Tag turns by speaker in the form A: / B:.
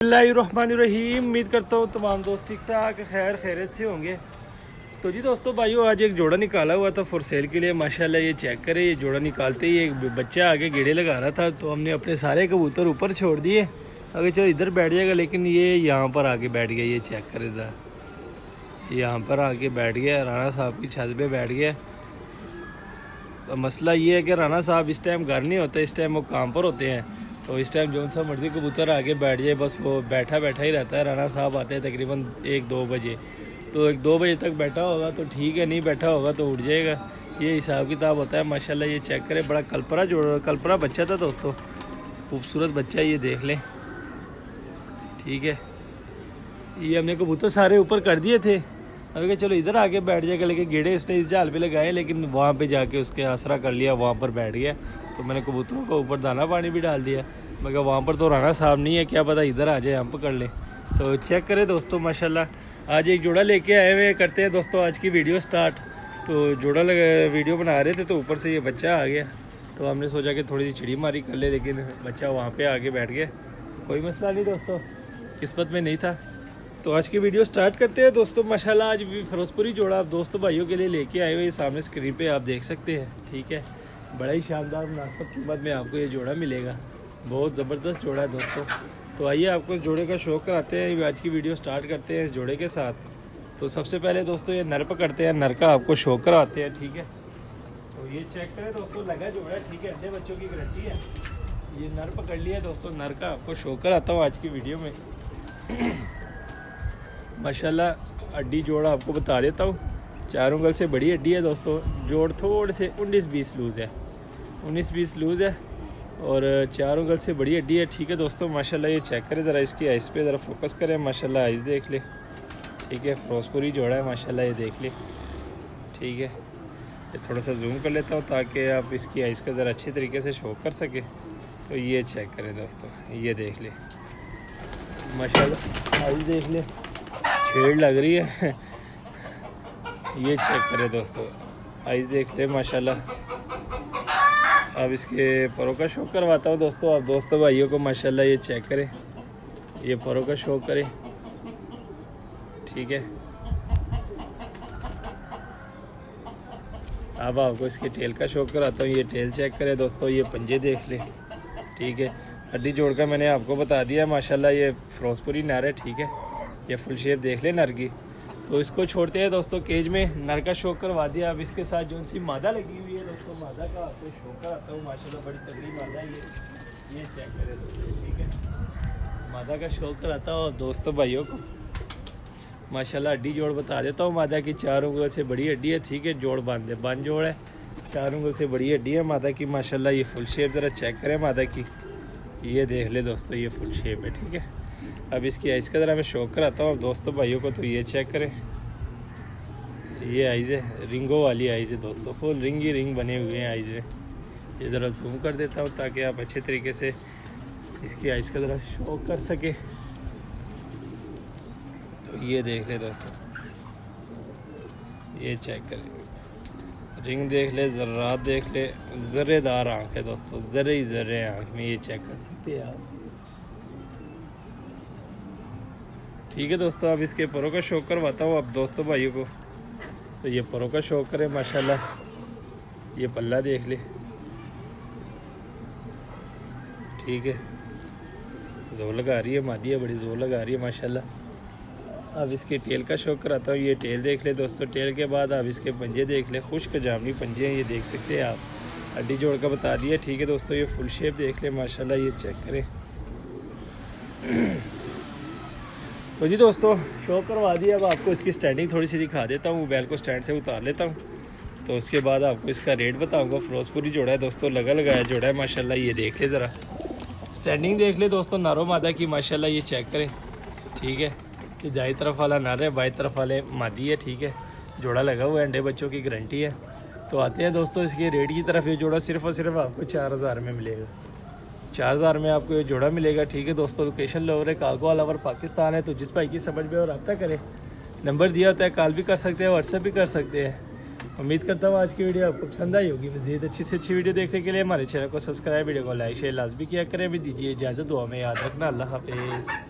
A: बिस्मिल्लाहिर्रहमानिर्रहीम। उम्मीद करता हूँ तमाम दोस्त ठीक ठाक खैर खैरियत से होंगे। तो जी दोस्तों भाइयों, आज एक जोड़ा निकाला हुआ था फॉर सेल के लिए। माशाल्लाह ये चेक करें, ये जोड़ा निकालते ही एक बच्चा आगे गेड़े लगा रहा था, तो हमने अपने सारे कबूतर ऊपर छोड़ दिए। अगर चलो इधर बैठ जाएगा, लेकिन ये यहाँ पर आके बैठ गया। ये चेक करें ज़रा, यहाँ पर आके बैठ गया, राना साहब की छत पर बैठ गया। तो मसला ये है कि राना साहब इस टाइम घर नहीं होते, इस टाइम वो काम पर होते हैं। तो इस टाइम जो सा मर्जी कबूतर आगे बैठ जाए, बस वो बैठा बैठा ही रहता है। राना साहब आते हैं तकरीबन 1-2 बजे, तो 1-2 बजे तक बैठा होगा तो ठीक है, नहीं बैठा होगा तो उठ जाएगा। ये हिसाब किताब होता है। माशाल्लाह ये चेक करें, बड़ा कल्परा बच्चा था दोस्तों, खूबसूरत बच्चा, ये देख लें। ठीक है, ये हमने कबूतर सारे ऊपर कर दिए थे। अभी चलो इधर आके बैठ जाएगा, लेकिन गेड़े उसने इस जाल पे लगाए, लेकिन वहाँ पे जाके उसके आसरा कर लिया, वहाँ पर बैठ गया। तो मैंने कबूतरों को ऊपर दाना पानी भी डाल दिया। मैं कहा वहाँ पर तो राना साहब नहीं है, क्या पता इधर आ जाए, हम पकड़ लें। तो चेक करें दोस्तों, माशाल्लाह आज एक जोड़ा लेके आए हुए। करते हैं दोस्तों आज की वीडियो स्टार्ट। तो जोड़ा वीडियो बना रहे थे, तो ऊपर से ये बच्चा आ गया, तो हमने सोचा कि थोड़ी सी चिड़ी मारी कर ले, लेकिन बच्चा वहाँ पर आके बैठ गया। कोई मसला नहीं दोस्तों, किस्मत में नहीं था। तो आज की वीडियो स्टार्ट करते हैं दोस्तों। माशाल्लाह आज भी फिरोजपुरी जोड़ा आप दोस्तों भाइयों के लिए लेके आए हुए। ये सामने स्क्रीन पे आप देख सकते हैं। ठीक है, बड़ा ही शानदार मुनासिब कीमत में आपको ये जोड़ा मिलेगा। बहुत ज़बरदस्त जोड़ा है दोस्तों। तो आइए आपको इस जोड़े का शौक़ कराते हैं। आज की वीडियो स्टार्ट करते हैं इस जोड़े के साथ। तो सबसे पहले दोस्तों ये नर पकड़ते हैं, नर का आपको शौक़ कराते हैं। ठीक है, तो ये चेक करें दोस्तों, लगा जोड़ा है। ठीक है, अंडे बच्चों की गारंटी है। ये नर पकड़ लिया दोस्तों, नर का आपको शौक़ कराता हूँ आज की वीडियो में। माशाल्लाह हड्डी जोड़ा आपको बता देता हूँ, 4 उंगल से बड़ी हड्डी है दोस्तों। जोड़ थोड़े से 19-20 लूज़ है, 19-20 लूज़ है, और 4 उंगल से बड़ी हड्डी है। ठीक है दोस्तों, माशाल्लाह ये चेक करें ज़रा, इसकी आइस पे ज़रा फोकस करें। माशाल्लाह आइस देख ले। ठीक है, फिरोजपुरी जोड़ा है माशाल्लाह, ये देख ले। ठीक है, ये थोड़ा सा जूम कर लेता हूँ ताकि आप इसकी आइस का ज़रा अच्छे तरीके से शो कर सके। तो ये चेक करें दोस्तों, ये देख ले माशाल्लाह, आइस देख ले, छेड़ लग रही है। ये चेक करें दोस्तों, आइस देख ले माशाल्लाह। अब इसके परों का शौक करवाता हूँ दोस्तों आप दोस्तों भाइयों को। माशाल्लाह ये चेक करें, ये परों का शौक करें। ठीक है, अब आपको इसके टेल का शौक कराता हूँ। ये टेल चेक करें दोस्तों, ये पंजे देख ले। ठीक है, हड्डी जोड़ का मैंने आपको बता दिया। माशाल्लाह ये फिरोजपुरी नर है। ठीक है, ये फुल शेप देख ले नर की। तो इसको छोड़ते हैं दोस्तों केज में, नर का शौक करवा दिया। अब इसके साथ जो सी मादा लगी हुई है दोस्तों, मादा का आपको शौक कराता हूँ। माशाल्लाह बड़ी तगड़ी मादा है ये चेक करें दोस्तों। ठीक है, मादा का शौक कराता हूँ दोस्तों भाइयों को। माशाल्लाह हड्डी जोड़ बता देता हूँ मादा की, 4 उंगल से बड़ी हड्डी है। ठीक है, जोड़ बंद जोड़ है, 4 उंगल से बड़ी हड्डी है मादा की। माशाल्लाह ये फुल शेप ज़रा चेक करें मादा की, ये देख ले दोस्तों, ये फुल शेप है। ठीक है, अब इसकी आइस का ज़रा मैं शौक कराता हूँ दोस्तों भाइयों को। तो ये चेक करें, ये आइज़ है, रिंगों वाली आइज़ है दोस्तों, फुल रिंग ही रिंग बने हुए हैं आइज़ में। ये ज़रा जूम कर देता हूँ ताकि आप अच्छे तरीके से इसकी आइस का ज़रा शौक कर सके। तो ये देख ले दोस्तों, ये चेक करें, रिंग देख ले, ज़र्रात देख ले, ज़र्रेदार आँख है दोस्तों, ज़र्रे ही ज़र्रे आँख में, ये चेक कर सकते हैं आप। ठीक है दोस्तों, अब इसके परों का शौक करवाता हूँ अब दोस्तों भाइयों को। तो ये परों का शौक करें माशाल्लाह, ये पल्ला देख ले। ठीक है, जोर लगा रही है, मादी है, बड़ी जोर लगा रही है माशाल्लाह। अब इसके टेल का शौक कराता हूँ। ये टेल देख ले दोस्तों। टेल के बाद अब इसके पंजे देख ले, खुश्क जामनी पंजे हैं, ये देख सकते हैं आप। हड्डी जोड़ का बता दिया। ठीक है दोस्तों, ये फुल शेप देख ले माशाल्लाह, ये चेक करें। तो जी दोस्तों शो करवा दिया। अब आपको इसकी स्टैंडिंग थोड़ी सी दिखा देता हूँ, मोबाइल को स्टैंड से उतार लेता हूँ। तो उसके बाद आपको इसका रेट बताऊँगा। फिरोजपुरी जोड़ा है दोस्तों, लगाया जोड़ा है माशाल्लाह, ये देख ले ज़रा, स्टैंडिंग देख ले दोस्तों नारो मादा की माशाल्लाह, ये चेक करें। ठीक है, कि दाई तरफ वाला नर है, बाई तरफ वाले मादी है। ठीक है, जोड़ा लगा हुआ है, अंडे बच्चों की गारंटी है। तो आते हैं दोस्तों इसके रेट की तरफ। ये जोड़ा सिर्फ और सिर्फ आपको 4000 में मिलेगा, 4000 में आपको ये जोड़ा मिलेगा। ठीक है दोस्तों, लोकेशन लाहौर है, कागो ऑल ओवर पाकिस्तान है। तो जिस भाई की समझ में और रब्ता करें, नंबर दिया होता है, कॉल भी कर सकते हैं, व्हाट्सएप भी कर सकते हैं। उम्मीद करता हूँ आज की वीडियो आपको पसंद आई होगी। मज़ीद अच्छी से अच्छी वीडियो देखने के लिए हमारे चैनल को सब्सक्राइब, वीडियो को लाइक शेयर लाजमी किया करें। भी दीजिए इजाज़त, दुआ में याद रखना। अल्लाह हाफिज़।